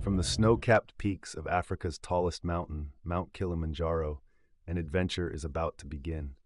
From the snow-capped peaks of Africa's tallest mountain, Mount Kilimanjaro, an adventure is about to begin.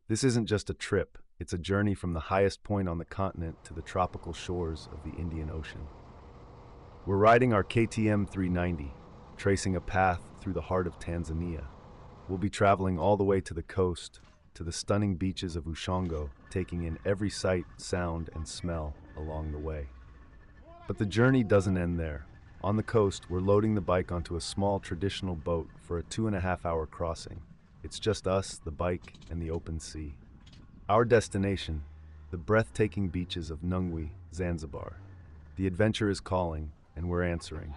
This isn't just a trip, it's a journey from the highest point on the continent to the tropical shores of the Indian Ocean. We're riding our KTM 390, tracing a path through the heart of Tanzania. We'll be traveling all the way to the coast, to the stunning beaches of Ushongo, taking in every sight, sound, and smell along the way. But the journey doesn't end there. On the coast, we're loading the bike onto a small traditional boat for a 2.5-hour crossing. It's just us, the bike, and the open sea. Our destination, the breathtaking beaches of Nungwi, Zanzibar. The adventure is calling, and we're answering.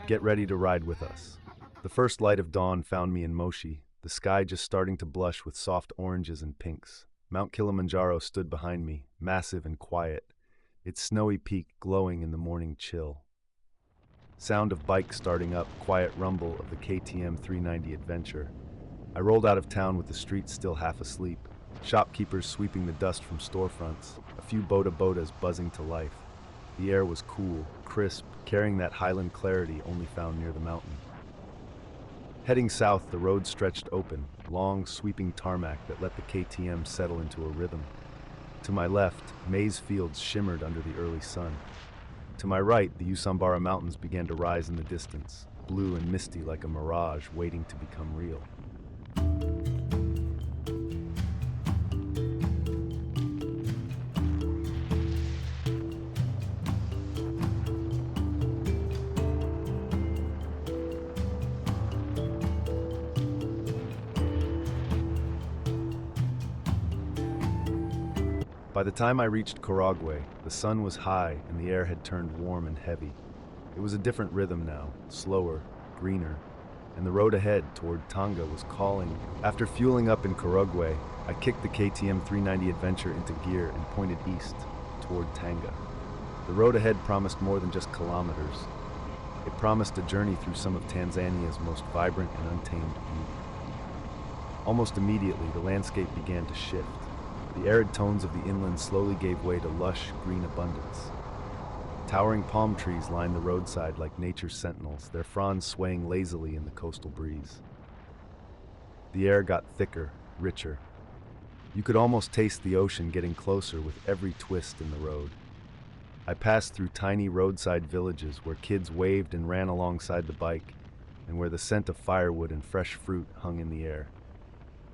Get ready to ride with us. The first light of dawn found me in Moshi, the sky just starting to blush with soft oranges and pinks. Mount Kilimanjaro stood behind me, massive and quiet, its snowy peak glowing in the morning chill. Sound of bike starting up, quiet rumble of the KTM 390 adventure. I rolled out of town with the streets still half asleep, shopkeepers sweeping the dust from storefronts, a few bodas buzzing to life. The air was cool, crisp, carrying that highland clarity only found near the mountain. Heading south, the road stretched open, long, sweeping tarmac that let the KTM settle into a rhythm. To my left, maize fields shimmered under the early sun. To my right, the Usambara Mountains began to rise in the distance, blue and misty like a mirage waiting to become real. By the time I reached Korogwe, the sun was high and the air had turned warm and heavy. It was a different rhythm now, slower, greener, and the road ahead toward Tanga was calling. After fueling up in Korogwe, I kicked the KTM 390 Adventure into gear and pointed east, toward Tanga. The road ahead promised more than just kilometers. It promised a journey through some of Tanzania's most vibrant and untamed beauty. Almost immediately, the landscape began to shift. The arid tones of the inland slowly gave way to lush, green abundance. Towering palm trees lined the roadside like nature's sentinels, their fronds swaying lazily in the coastal breeze. The air got thicker, richer. You could almost taste the ocean getting closer with every twist in the road. I passed through tiny roadside villages where kids waved and ran alongside the bike, and where the scent of firewood and fresh fruit hung in the air.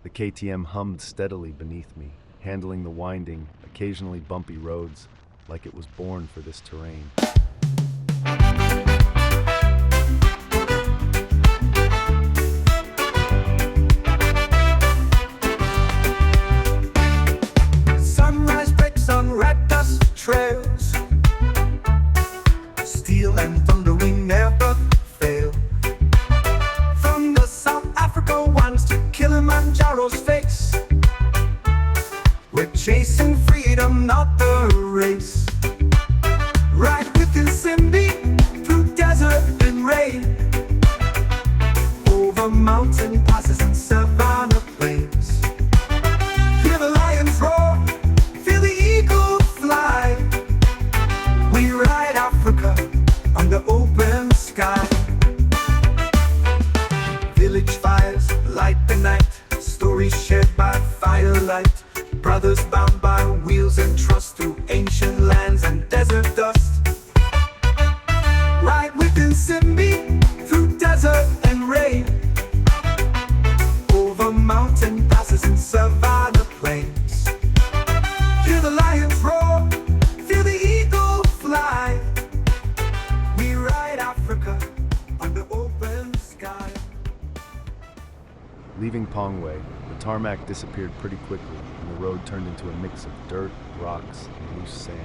The KTM hummed steadily beneath me, handling the winding, occasionally bumpy roads like it was born for this terrain. Sunrise breaks on red dust trails, steel and thundering never fail. From the South Africa winds to Kilimanjaro's face, we're chasing freedom, not the race. Right within Simbi, through desert and rain, over mountain passes and savanna plains. Hear the lions roar, feel the eagle fly. We ride Africa under open sky. Village fires light the night, stories shared by firelight. Brothers bound by wheels and trust through ancient lands and desert dust. Right within Simbi, through desert and rain, over mountain passes and savanna plains. Hear the lions roar, feel the eagle fly. We ride Africa under open sky. Leaving Pongwe, the tarmac disappeared pretty quickly, and the road turned into a mix of dirt, rocks, and loose sand.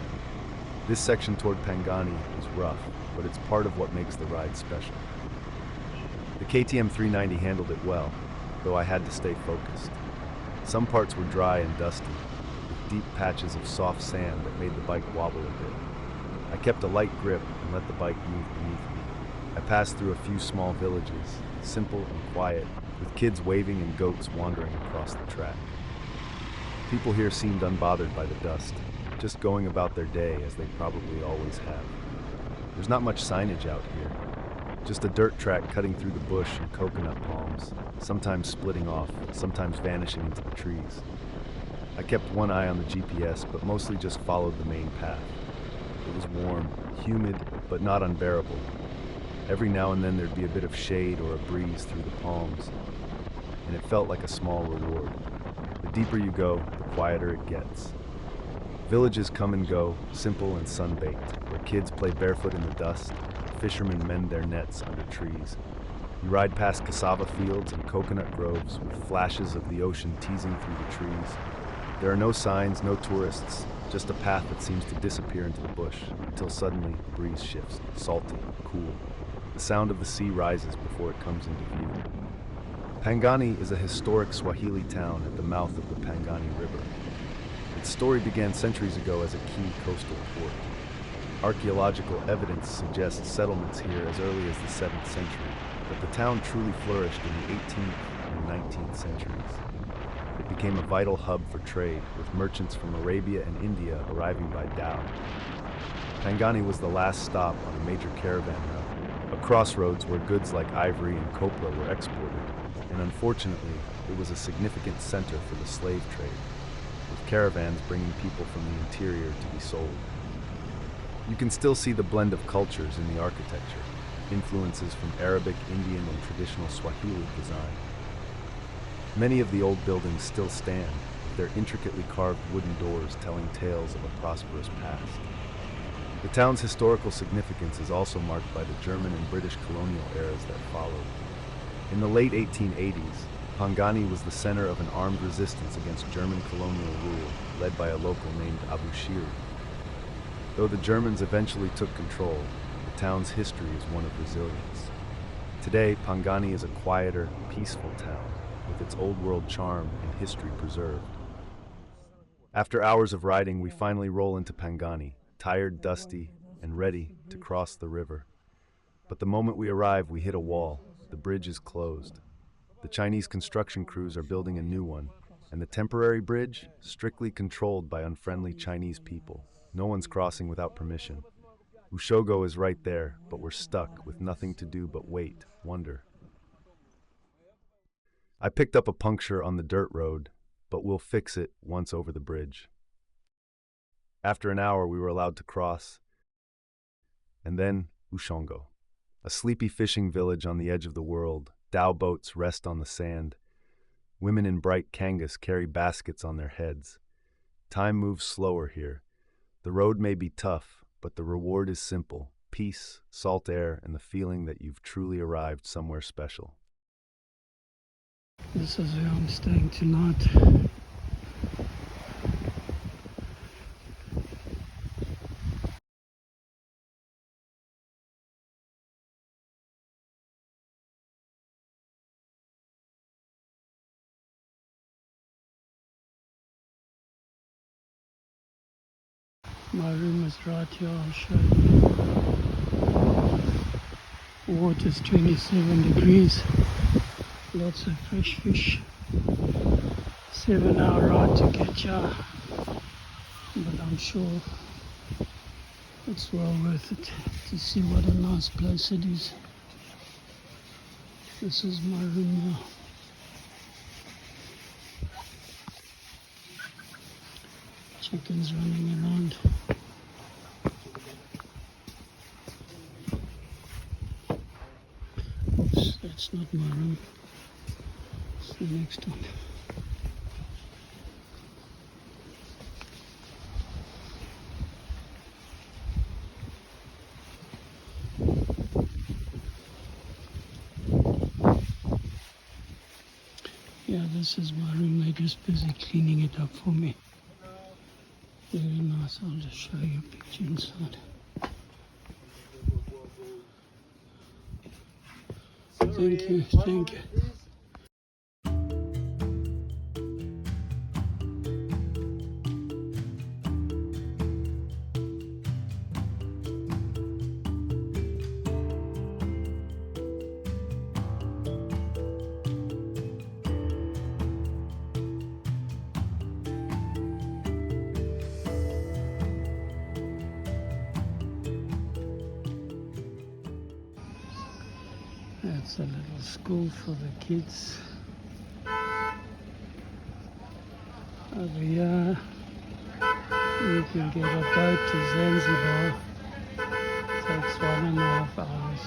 This section toward Pangani is rough, but it's part of what makes the ride special. The KTM 390 handled it well, though I had to stay focused. Some parts were dry and dusty, with deep patches of soft sand that made the bike wobble a bit. I kept a light grip and let the bike move beneath me. I passed through a few small villages, simple and quiet, with kids waving and goats wandering across the track. People here seemed unbothered by the dust, just going about their day as they probably always have. There's not much signage out here. Just a dirt track cutting through the bush and coconut palms, sometimes splitting off, sometimes vanishing into the trees. I kept one eye on the GPS, but mostly just followed the main path. It was warm, humid, but not unbearable. Every now and then there'd be a bit of shade or a breeze through the palms, and it felt like a small reward. The deeper you go, the quieter it gets. Villages come and go, simple and sun-baked, where kids play barefoot in the dust, fishermen mend their nets under trees. You ride past cassava fields and coconut groves with flashes of the ocean teasing through the trees. There are no signs, no tourists, just a path that seems to disappear into the bush, until suddenly the breeze shifts, salty, cool. The sound of the sea rises before it comes into view. Pangani is a historic Swahili town at the mouth of the Pangani River. Its story began centuries ago as a key coastal port. Archaeological evidence suggests settlements here as early as the 7th century, but the town truly flourished in the 18th and 19th centuries. It became a vital hub for trade, with merchants from Arabia and India arriving by dhow. Pangani was the last stop on a major caravan route, a crossroads where goods like ivory and copra were exported, and unfortunately, it was a significant center for the slave trade, with caravans bringing people from the interior to be sold. You can still see the blend of cultures in the architecture, influences from Arabic, Indian, and traditional Swahili design. Many of the old buildings still stand, with their intricately carved wooden doors telling tales of a prosperous past. The town's historical significance is also marked by the German and British colonial eras that followed. In the late 1880s, Pangani was the center of an armed resistance against German colonial rule, led by a local named Abu Shiri. Though the Germans eventually took control, the town's history is one of resilience. Today, Pangani is a quieter, peaceful town, with its old-world charm and history preserved. After hours of riding, we finally roll into Pangani, tired, dusty, and ready to cross the river. But the moment we arrive, we hit a wall. The bridge is closed. The Chinese construction crews are building a new one, and the temporary bridge, strictly controlled by unfriendly Chinese people. No one's crossing without permission. Ushongo is right there, but we're stuck with nothing to do but wait, wonder. I picked up a puncture on the dirt road, but we'll fix it once over the bridge. After an hour, we were allowed to cross. And then Ushongo, a sleepy fishing village on the edge of the world. Dhow boats rest on the sand. Women in bright kangas carry baskets on their heads. Time moves slower here. The road may be tough, but the reward is simple: peace, salt air, and the feeling that you've truly arrived somewhere special. This is where I'm staying tonight. My room is right here, I'll show you. Water's 27 degrees. Lots of fresh fish. 7-hour ride to get here, but I'm sure it's well worth it to see what a nice place it is. This is my room now. Chickens running around. Oops, that's not my room. It's the next one. Yeah, this is my room. They're just busy cleaning it up for me. Very nice. I'll just show you a picture inside. Thank you, thank you. It's a little school for the kids. Over here, you can get a boat to Zanzibar. Takes 1.5 hours.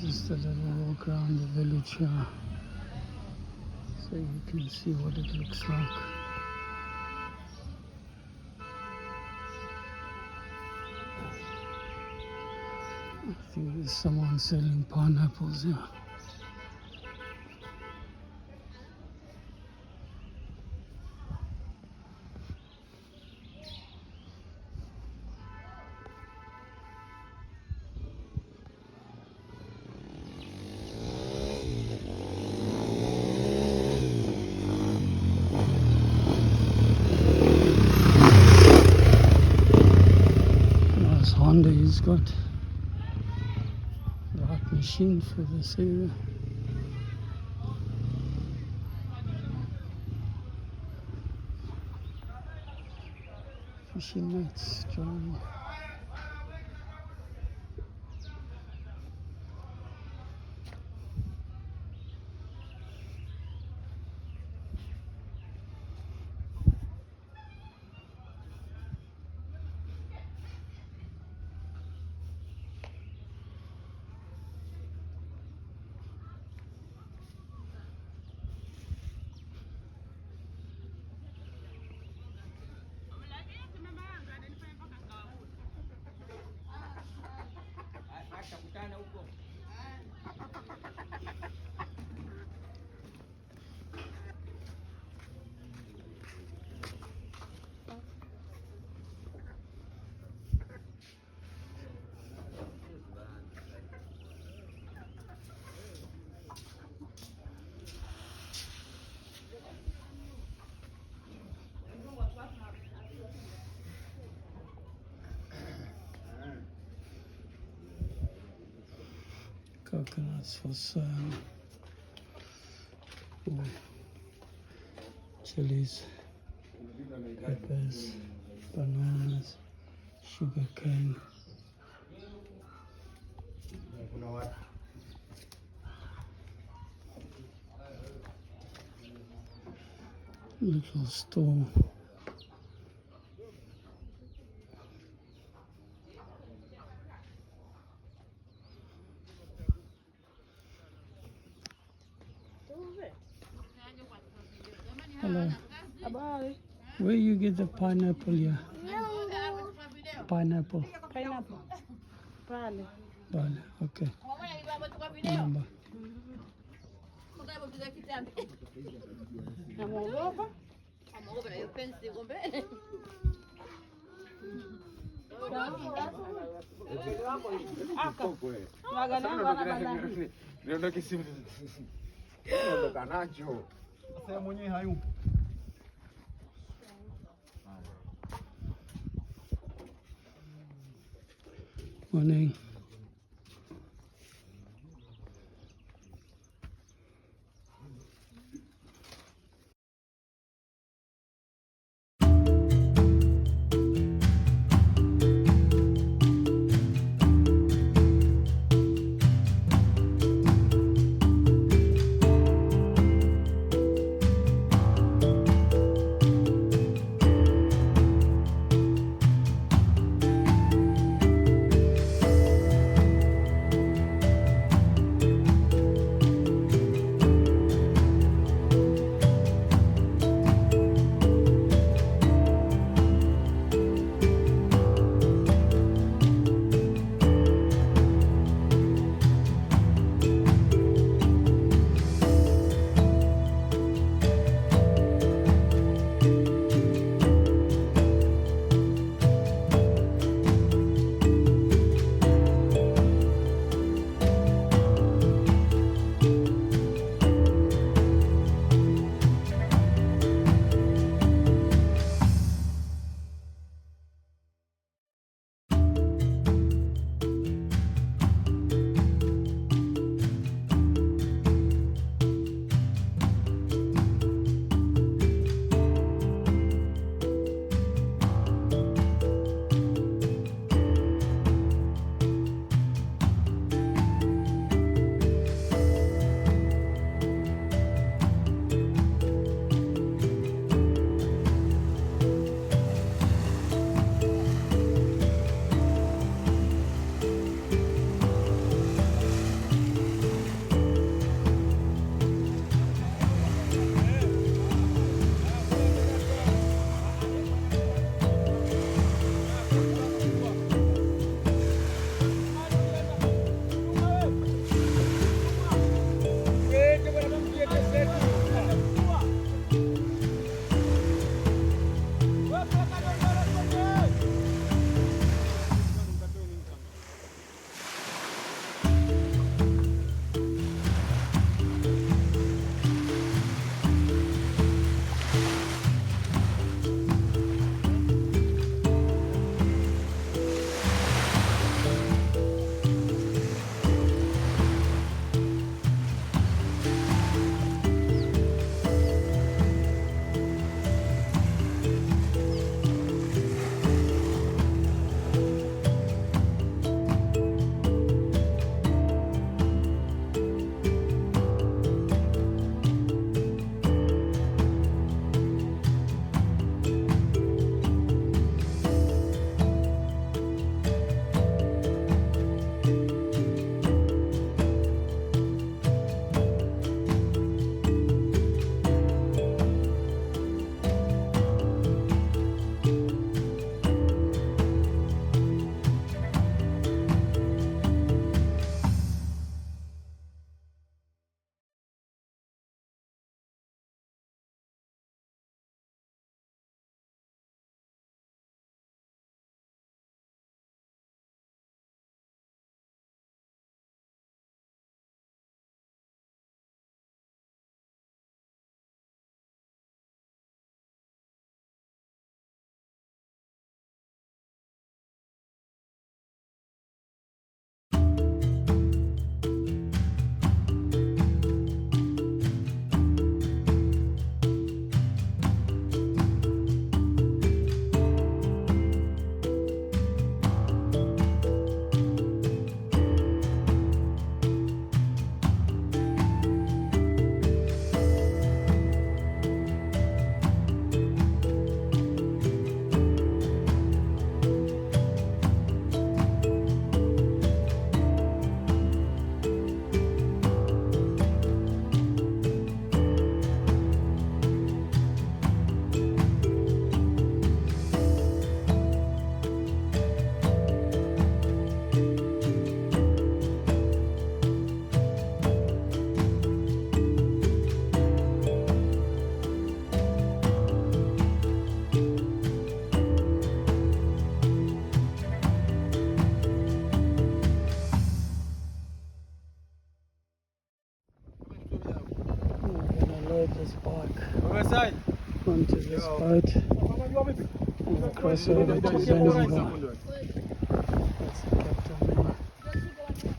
Just a little walk around the village here, so you can see what it looks like. I think there's someone selling pineapples here. Nice Honda he's got. Right machine for this area. Fishing nets, drawing. Coconuts for sale. Chilies, peppers, bananas, sugar cane. Little store. Hello. Where you get the pineapple here? Pineapple. Vale, okay. Number. Morning. ride this bike onto this boat and cross over to Zanzibar. That's the captain there.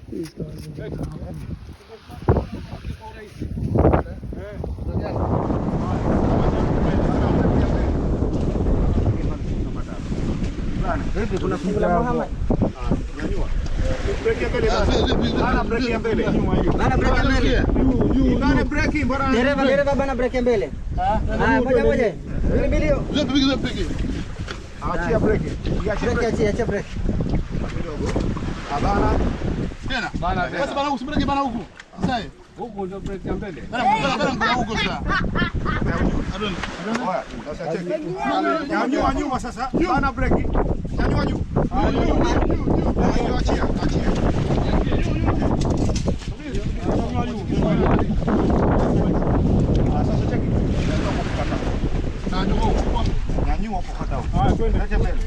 These guys are really helping. Dereva bana breki mbele. Moja moja. Mbili. Achia breki. Achia breki. Bana. Tena. Bana. Basi bana usibireke bana huku. Sasa. Huko ndio breki ya mbele. Bana huko sasa. Adoni. Oya, sasa cheki. Nyanyua nyuma sasa. Bana breki. Nyanyua juu. Achia. Sasa cheki. Nyanyua kupata huko. Twende acha mbele.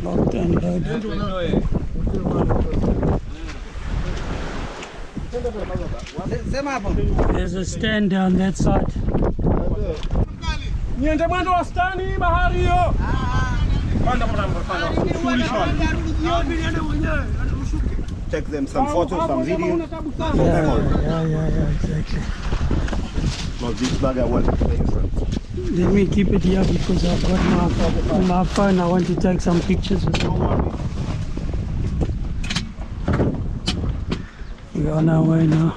Locked and loaded. There's a stand down that side. Take them some photos, some video. Yeah, exactly. Well, this bag I want to play. Let me keep it here because I've got my phone. I want to take some pictures with it. We're on our way now.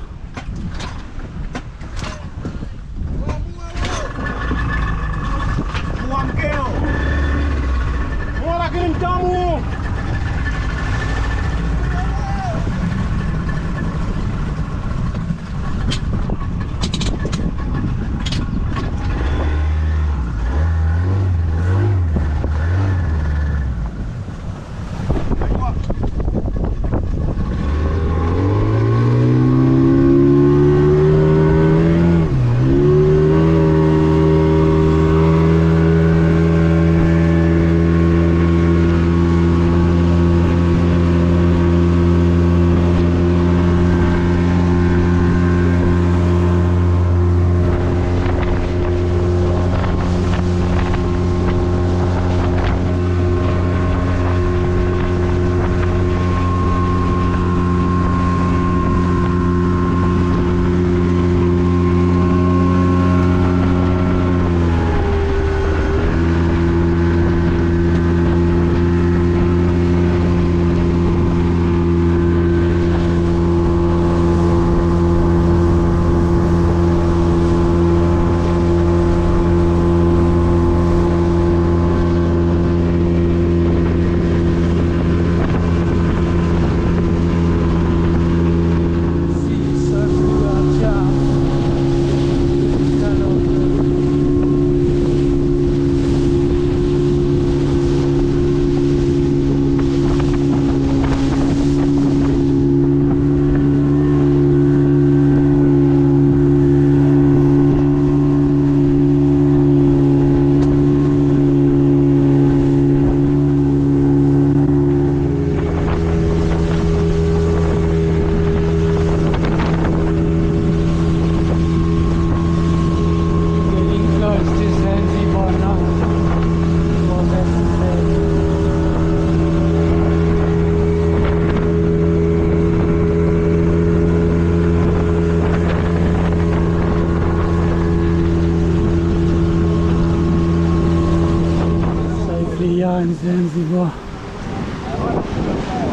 in Zanzibar.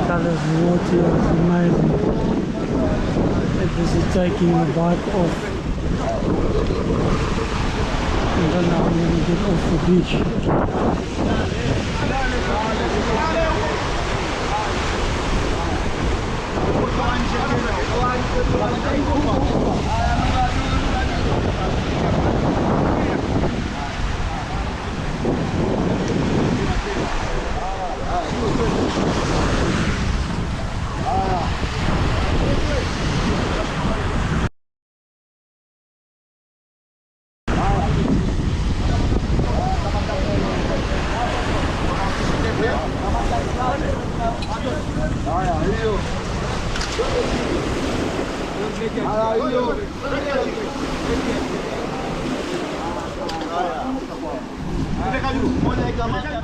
Colors of water is amazing. This is taking the bike off. I don't know how I'm going to get off the beach. Peleka juu. Moja ikamata.